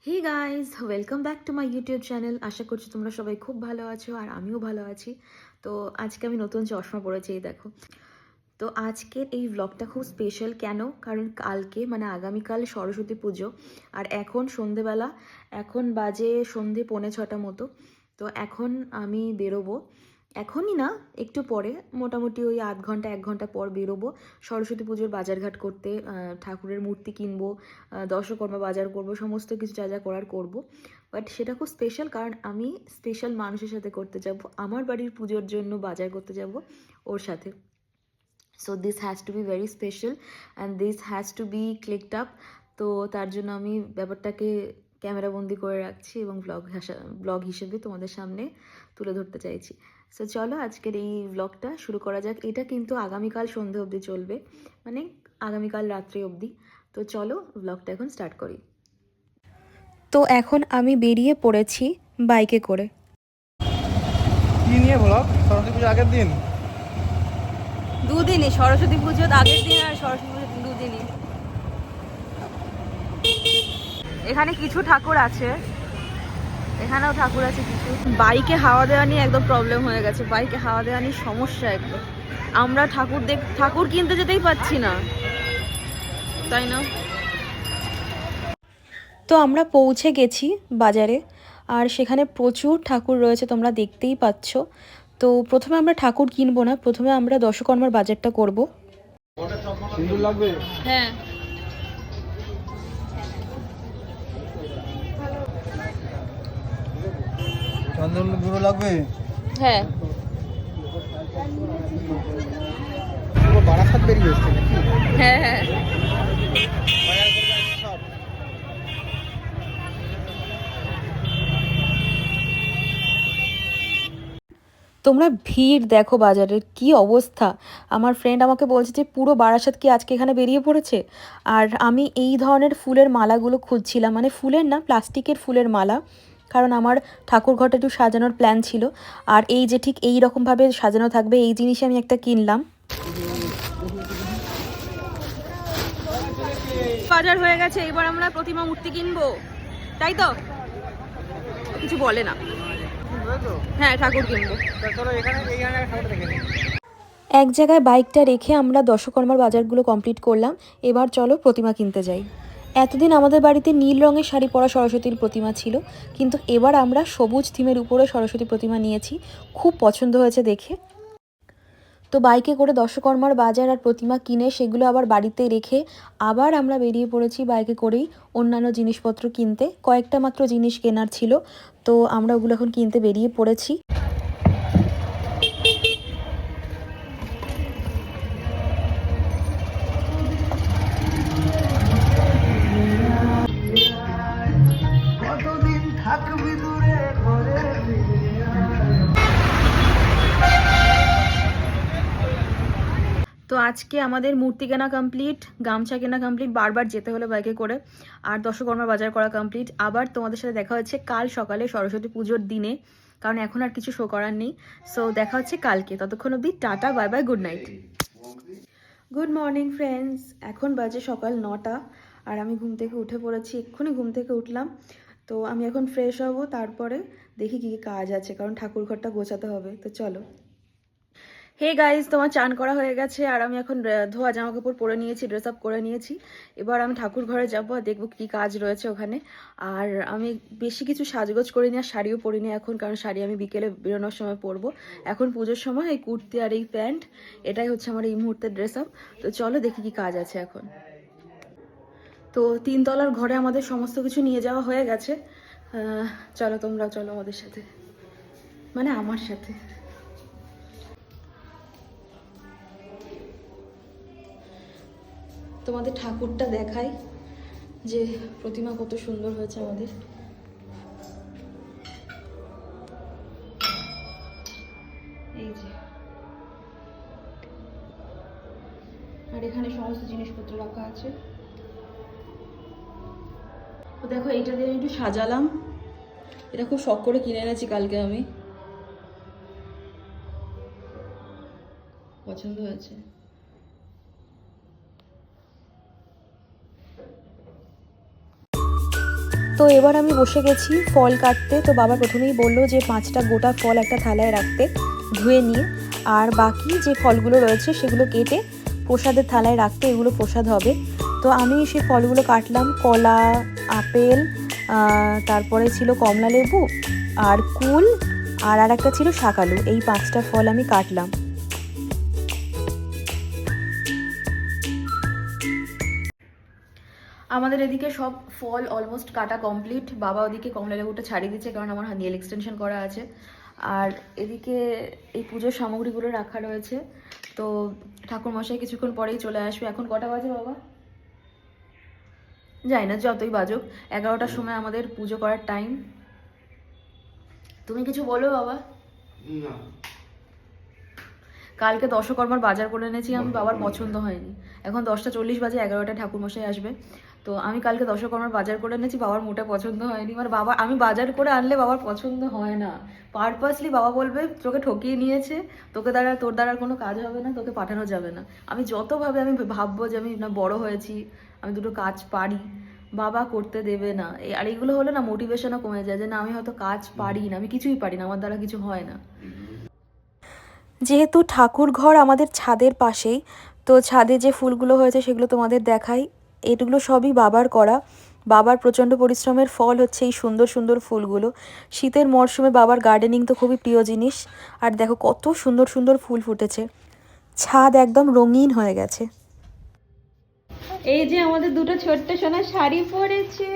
Hey guys, welcome back to my YouTube channel. আশা করছি তোমরা সবাই খুব ভালো আছো আর আমিও ভালো আছি। তো আজকে আমি নতুন চশমা পরেছি, এই দেখো। তো আজকের এই ব্লগটা খুব স্পেশাল। কেন? কারণ কালকে মানে আগামীকাল সরস্বতী পুজো। আর এখন সন্ধেবেলা, এখন বাজে সন্ধে 5:45 মতো। তো এখন আমি বেরোবো, এখনই না, একটু পরে, মোটামুটি ওই আধ ঘন্টা 1 ঘন্টা পর বেরোবো সরস্বতী পুজোর বাজারঘাট করতে। ঠাকুরের মূর্তি কিনবো, দশকর্মা বাজার করব, সমস্ত কিছু যা যা করার করব। বাট সেটা খুব স্পেশাল, কারণ আমি স্পেশাল মানুষের সাথে করতে যাব, আমার বাড়ির পুজোর জন্য বাজার করতে যাব ওর সাথে। So this has to be very special and this has to be clicked up. তো তার জন্য আমি ব্যাপারটাকে ক্যামেরাবন্দি করে রাখছি এবং ব্লগ হিসেবে তোমাদের সামনে তুলে ধরতে চাইছি। সো চলো আজকের এই ব্লগটা শুরু করা যাক। এটা কিন্তু আগামীকাল সন্ধে অবধি চলবে, মানে আগামীকাল রাত্রি অবধি। তো চলো ব্লগটা এখন স্টার্ট করি। তো এখন আমি বেরিয়ে পড়েছি বাইকে করে। কি নিয়ে ব্লগ? সরস্বতী পুজো আগের দিন। দুদিনই, সরস্বতী পুজোর আগের দিন আর সরস্বতী পুজোর দুদিনই। এখানে কিছু ঠাকুর আছে, এখানেও ঠাকুর আছে কিছু। বাইকে হাওয়া দেওয়া নিয়ে একদম প্রবলেম হয়ে গেছে, বাইকে হাওয়া দেওয়া নিয়ে সমস্যা একদম। আমরা ঠাকুর কিনতে যেতেই পাচ্ছি না, তাই না? তো আমরা পৌঁছে গেছি বাজারে, আর সেখানে প্রচুর ঠাকুর রয়েছে, তোমরা দেখতেই পাচ্ছ। তো প্রথমে আমরা ঠাকুর কিনবো না, প্রথমে আমরা দশকর্মার বাজারটা করব। সিঁদুর লাগবে? হ্যাঁ, চন্দন গুঁড়ো লাগবে? হ্যাঁ। বারাসাত বেরিয়ে এসছে নাকি? হ্যাঁ হ্যাঁ। তোমরা ভিড় দেখো, বাজারের কি অবস্থা। আমার ফ্রেন্ড আমাকে বলছে যে পুরো বারাসাত কি আজকে এখানে বেরিয়ে পড়েছে। আর আমি এই ধরনের ফুলের মালাগুলো খুঁজছিলাম, মানে ফুলের না, প্লাস্টিকের ফুলের মালা, কারণ আমার ঠাকুর ঘরটা একটু সাজানোর প্ল্যান ছিল। আর এই যে ঠিক এই রকমভাবে সাজানো থাকবে এই জিনিসই আমি একটা কিনলাম। বাজার হয়ে গেছে, এবার আমরা প্রতিমা মূর্তি কিনবো, তাই তো? কিছু বলে না। হ্যাঁ, ঠাকুর কিনবো। এক জায়গায় বাইকটা রেখে আমরা দশকর্মার বাজারগুলো কমপ্লিট করলাম। এবার চলো প্রতিমা কিনতে যাই। এতদিন আমাদের বাড়িতে নীল রঙের শাড়ি পরা সরস্বতীর প্রতিমা ছিল, কিন্তু এবার আমরা সবুজ থিমের উপরে সরস্বতী প্রতিমা নিয়েছি। খুব পছন্দ হয়েছে দেখে। তো বাইকে করে দশকর্মার বাজার আর প্রতিমা কিনে সেগুলো আবার বাড়িতে রেখে আবার আমরা বেরিয়ে পড়েছি বাইকে করেই অন্যান্য জিনিসপত্র কিনতে। কয়েকটা মাত্র জিনিস কেনার ছিল, তো আমরা ওগুলো এখন কিনতে বেরিয়ে পড়েছি। কতদিন থাকবি দূরে ঘরে ফিরে আয়। তো আজকে আমাদের মূর্তি কেনা কমপ্লিট, গামছা কেনা কমপ্লিট, বারবার যেতে হলো বাইকে করে, আর দশকর্মার বাজার করা কমপ্লিট। আবার তোমাদের সাথে দেখা হচ্ছে কাল সকালে সরস্বতী পুজোর দিনে, কারণ এখন আর কিছু শো করার নেই। সো দেখা হচ্ছে কালকে, ততক্ষণ অবধি tata, bye bye, good night. Good morning friends, এখন বাজে সকাল 9টা, আর আমি ঘুম থেকে উঠে পড়েছি, এক্ষুনি ঘুম থেকে উঠলাম। তো আমি এখন ফ্রেশ হব, তারপরে দেখি কী কী কাজ আছে, কারণ ঠাকুর ঘরটা গোছাতে হবে। তো চলো। হে গাইজ, তোমার চান করা হয়ে গেছে, আর আমি এখন ধোয়া জামা কাপড় পরে নিয়েছি, ড্রেস আপ করে নিয়েছি। এবার আমি ঠাকুর ঘরে যাবো আর দেখবো কী কাজ রয়েছে ওখানে। আর আমি বেশি কিছু সাজগোজ করিনি, আর শাড়িও পরিনি এখন, কারণ শাড়ি আমি বিকেলে বেরোনোর সময় পরবো। এখন পুজোর সময় এই কুর্তি আর এই প্যান্ট, এটাই হচ্ছে আমার এই মুহূর্তের ড্রেস আপ। তো চলো দেখি কী কাজ আছে এখন। তো 3তলার ঘরে আমাদের সমস্ত কিছু নিয়ে যাওয়া হয়ে গেছে। চলো তোমরাও চলো আমাদের সাথে, মানে আমার সাথে। তোমাদের ঠাকুরটা দেখাই, যে প্রতিমা কত সুন্দর হয়েছে আমাদের। এই যে, আর এখানে সমস্ত জিনিসপত্র রাখা আছে। তো দেখো, এইটা দিয়ে আমি একটু সাজালাম, এটা খুব শখ করে কিনে এনেছি কালকে আমি, পছন্দ হয়েছে। তো তো এবার আমি বসে গেছি ফল কাটতে। তো বাবা প্রথমেই বললো যে 5টা গোটা ফল একটা থালায় রাখতে ধুয়ে নিয়ে, আর বাকি যে ফলগুলো রয়েছে সেগুলো কেটে প্রসাদের থালায় রাখতে, এগুলো প্রসাদ হবে। তো আমি সেই ফলগুলো কাটলাম, কলা, আপেল, তারপরে ছিল কমলা লেবু আর কুল, আর একটা ছিল শাকালু। এই 5টা ফল আমি কাটলাম। আমাদের এদিকে সব ফল অলমোস্ট কাটা কমপ্লিট। বাবা ওদিকে কমলা লেবুটা ছাড়িয়ে দিচ্ছে কারণ আমার নেল এক্সটেনশন করা আছে। আর এদিকে এই পুজোর সামগ্রীগুলো রাখা রয়েছে। তো ঠাকুরমশাই কিছুক্ষণ পরেই চলে আসবে। এখন কটা বাজে বাবা? যাই না, যতই বাজুক, 11টার সময় আমাদের পুজো করার টাইম। তুমি কিছু বলো বাবা। কালকে দশকর্মার বাজার করে এনেছি আমি, বাবার পছন্দ হয়নি। এখন 10টা 40 বাজে, 11টায় ঠাকুরমশাই আসবে। তো আমি কালকে দশকর্মার বাজার করে এনেছি, বাবার মোটা পছন্দ হয়নি। মানে বাবা, আমি বাজার করে আনলে বাবার পছন্দ হয় না। পারপাসলি বাবা বলবে তোকে ঠকিয়ে নিয়েছে, তোর দ্বারা কোনো কাজ হবে না, তোকে পাঠানো যাবে না। আমি যতভাবে আমি ভাববো যে আমি না বড় হয়েছি, আমি দুটো কাজ পারি, বাবা করতে দেবে না। আর এইগুলো হলে না মোটিভেশনও কমে যায় যে না আমি হয়তো কাজ পারি না, আমি কিছুই পারি না, আমার দ্বারা কিছু হয় না। যেহেতু ঠাকুর ঘর আমাদের ছাদের পাশেই, তো ছাদে যে ফুলগুলো হয়েছে সেগুলো তোমাদের দেখাই। এগুলো সবই বাবার করা। বাবার প্রচণ্ড পরিশ্রমের ফল হচ্ছে এই সুন্দর সুন্দর ফুলগুলো। শীতের মরশুমে বাবার গার্ডেনিং তো খুবই প্রিয় জিনিস। আর দেখো কত সুন্দর সুন্দর ফুল ফুটেছে, ছাদ একদম রঙিন হয়ে গেছে। এই যে আমাদের দুটো ছোট্ট সোনা শাড়ি পরেছে।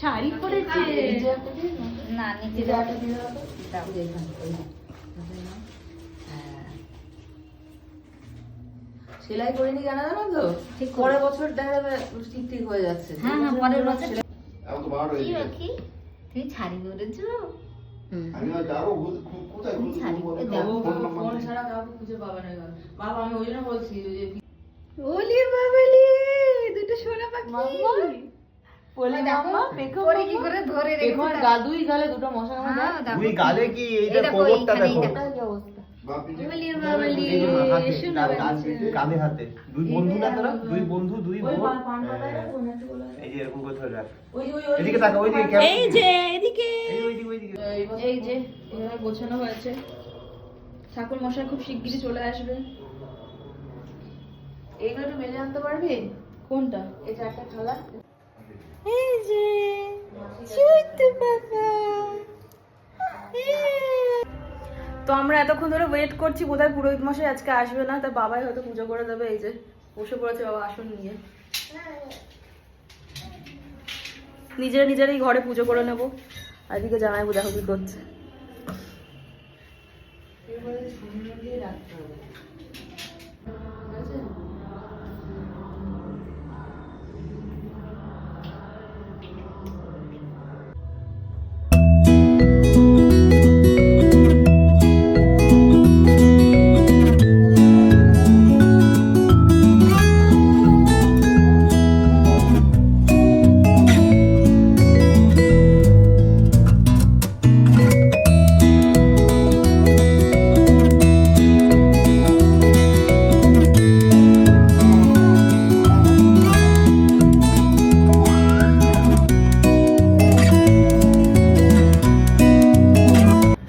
শাড়ি পরেছে না, সেলাই করে নি জানা জানো তো, ঠিক পরের বছর দেখা যাবে ঠিক ঠিক হয়ে যাচ্ছে। হ্যাঁ হ্যাঁ, পরের বছর। তুমি শাড়ি পরেছো? আমি যাবো কোথায় ফোন ছাড়া কাউকে খুঁজে পাবে না বাবা। আমি ওই জন্য বলছি যে ওলি বাবালি দুটো সোনা পাখি বলে মাম্মা দেখো পরে কি করে ধরে রেখেছে। দেখো গাদুই গালে দুটো মশা কামড় দেয়। দুই গালে কি এইটা কোমরটা দেখো কি অবস্থা। ওলি বাবালি সোনা পাখি কাঁধে হাতে। দুই বন্ধু না তোরা, দুই বন্ধু দুই বোন। এই যে এরকম করে ধরে রাখ। এদিকে তাকা, ওই দিকে। এই যে এদিকে, ওইদিকে। এই যে এভাবে গোছানো হয়েছে। ঠাকুর মশাই খুব শিগগিরই চলে আসবে। এইগুলো একটু মেলে আনতে পারবি? কোনটা? এই 4টা থালা। এই যে ছোট্ট বাবা। তো আমরা এতক্ষণ ধরে ওয়েট করছি, বোধহয় পুরোহিত মশাই আজকে আসবে না, তার বাবাই হয়তো পুজো করে দেবে। এই যে বসে পড়েছে বাবা আসন নিয়ে। নিজেরাই ঘরে পুজো করে নেবো। আর এদিকে জামাই দেখো কি করছে।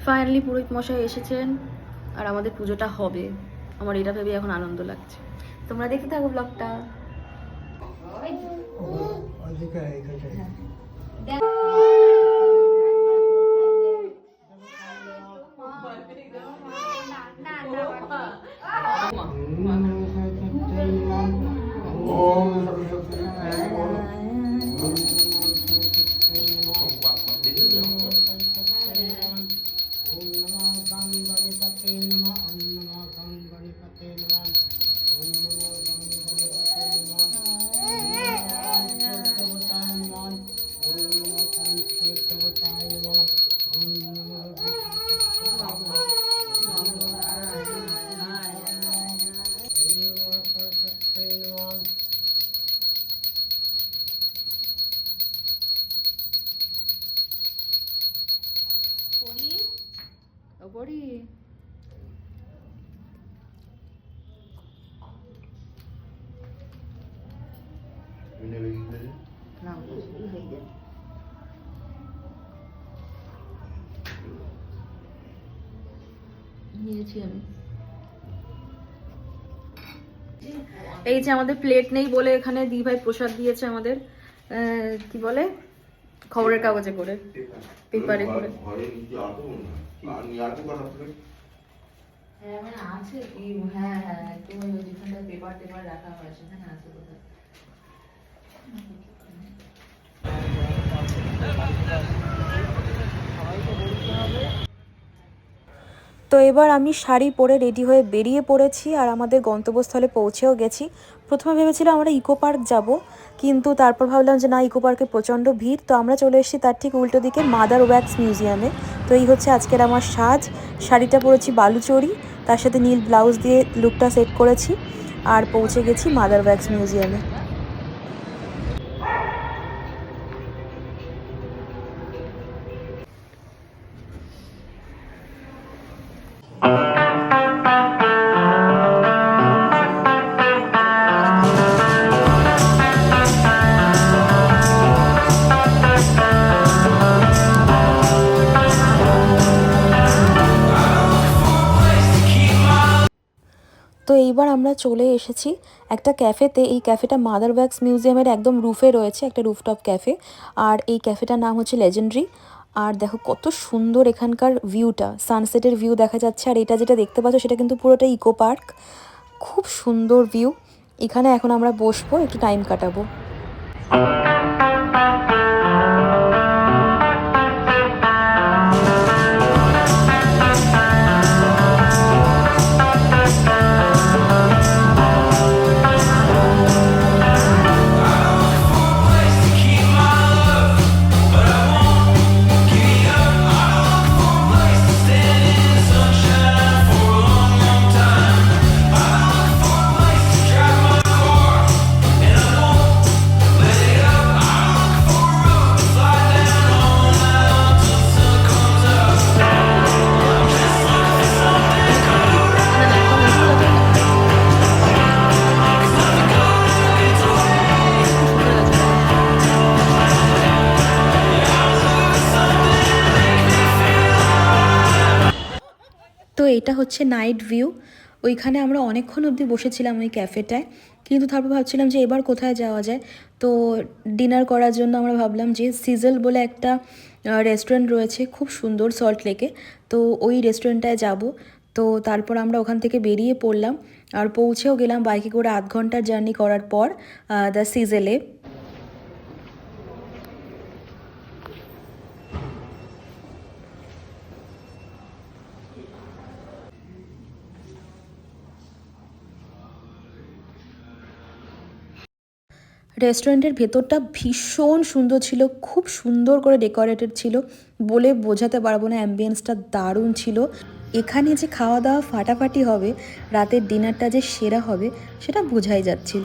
ফাইনালি পুরোহিত মশাই এসেছেন আর আমাদের পুজোটা হবে। আমার এটা ভেবে এখন আনন্দ লাগছে। তোমরা দেখতে থাকো ব্লগটা। নিয়েছি আমি। এই যে আমাদের প্লেট নেই বলে এখানে দি ভাই প্রসাদ দিয়েছে আমাদের, কি বলে, খবরের কাগজে করে, পেপারে করে। হ্যাঁ মানে আছে, হ্যাঁ হ্যাঁ একদম যেখানটা পেপার টেপার রাখা হয় সেখানে আছে কোথায়। তো এবার আমি শাড়ি পরে রেডি হয়ে বেরিয়ে পড়েছি আর আমাদের গন্তব্যস্থলে পৌঁছেও গেছি। প্রথমে ভেবেছিলাম আমরা ইকো পার্ক যাব, কিন্তু তারপর ভাবলাম যে না, ইকো পার্কে প্রচণ্ড ভিড়। তো আমরা চলে এসেছি তার ঠিক উল্টো দিকে মাদার ওয়্যাক্স মিউজিয়ামে। তো এই হচ্ছে আজকের আমার সাজ। শাড়িটা পরেছি বালুচরি, তার সাথে নীল ব্লাউজ দিয়ে লুকটা সেট করেছি আর পৌঁছে গেছি মাদার ওয়্যাক্স মিউজিয়ামে। তো এইবার আমরা চলে এসেছি একটা ক্যাফেতে। এই ক্যাফেটা মাদার ওয়্যাক্স মিউজিয়ামের একদম রুফে রয়েছে, একটা রুফটপ ক্যাফে। আর এই ক্যাফেটার নাম হচ্ছে লেজেন্ডারি। আর দেখো কত সুন্দর এখানকার ভিউটা, সানসেটের ভিউ দেখা যাচ্ছে। আর এটা যেটা দেখতে পাচ্ছ সেটা কিন্তু পুরোটা ইকো পার্ক, খুব সুন্দর ভিউ। এখানে এখন আমরা বসবো, একটু টাইম কাটাবো। তো এটা হচ্ছে নাইট ভিউ। ওইখানে আমরা অনেকক্ষণ অবধি বসেছিলাম ওই ক্যাফেটায়, কিন্তু তারপর ভাবছিলাম যে এবার কোথায় যাওয়া যায়। তো ডিনার করার জন্য আমরা ভাবলাম যে সিজল বলে একটা রেস্টুরেন্ট রয়েছে খুব সুন্দর সল্ট লেকে, তো ওই রেস্টুরেন্টটায় যাব। তো তারপর আমরা ওখান থেকে বেরিয়ে পড়লাম আর পৌঁছেও গেলাম বাইকে করে 8 ঘন্টার জার্নি করার পর দ্য সিজেলে। রেস্টুরেন্টের ভেতরটা ভীষণ সুন্দর ছিল, খুব সুন্দর করে ডেকোরেটেড ছিল, বলে বোঝাতে পারবো না। অ্যাম্বিয়েন্সটা দারুণ ছিল। এখানে যে খাওয়া দাওয়া ফাটাফাটি হবে, রাতের ডিনারটা যে সেরা হবে সেটা বোঝাই যাচ্ছিল।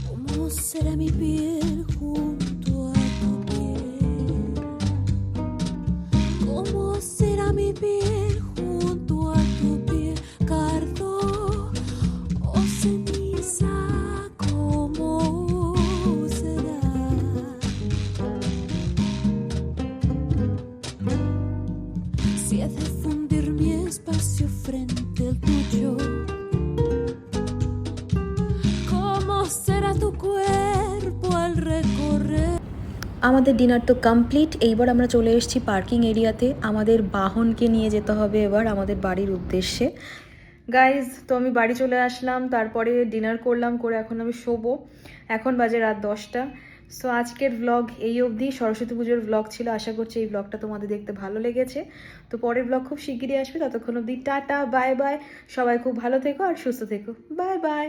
¿Cómo será mi piel junto a tu piel? ¿Cómo será mi piel junto a tu piel? Cardo o ceniza, ¿cómo será? Si ha de fundir mi espacio frente al tuyo, será tu cuerpo al recorrer. আমাদের dinner তো complete. এইবার আমরা চলে এসেছি parking এরিয়াতে। আমাদের বাহনকে নিয়ে যেতে হবে এবার আমাদের বাড়ির উদ্দেশ্যে। গাইজ, তো আমি বাড়ি চলে আসলাম, তারপরে ডিনার করলাম, করে এখন আমি শোবো। এখন বাজে রাত 10টা। সো আজকের ব্লগ এই অবধি। সরস্বতী পুজোর ব্লগ ছিল, আশা করছি এই ব্লগটা তোমাদের দেখতে ভালো লেগেছে। তো পরের ব্লগ খুব শিগগিরই আসবে, ততক্ষণ অবধি টাটা বাই বাই। সবাই খুব ভালো থেকো আর সুস্থ থেকো। Bye bye.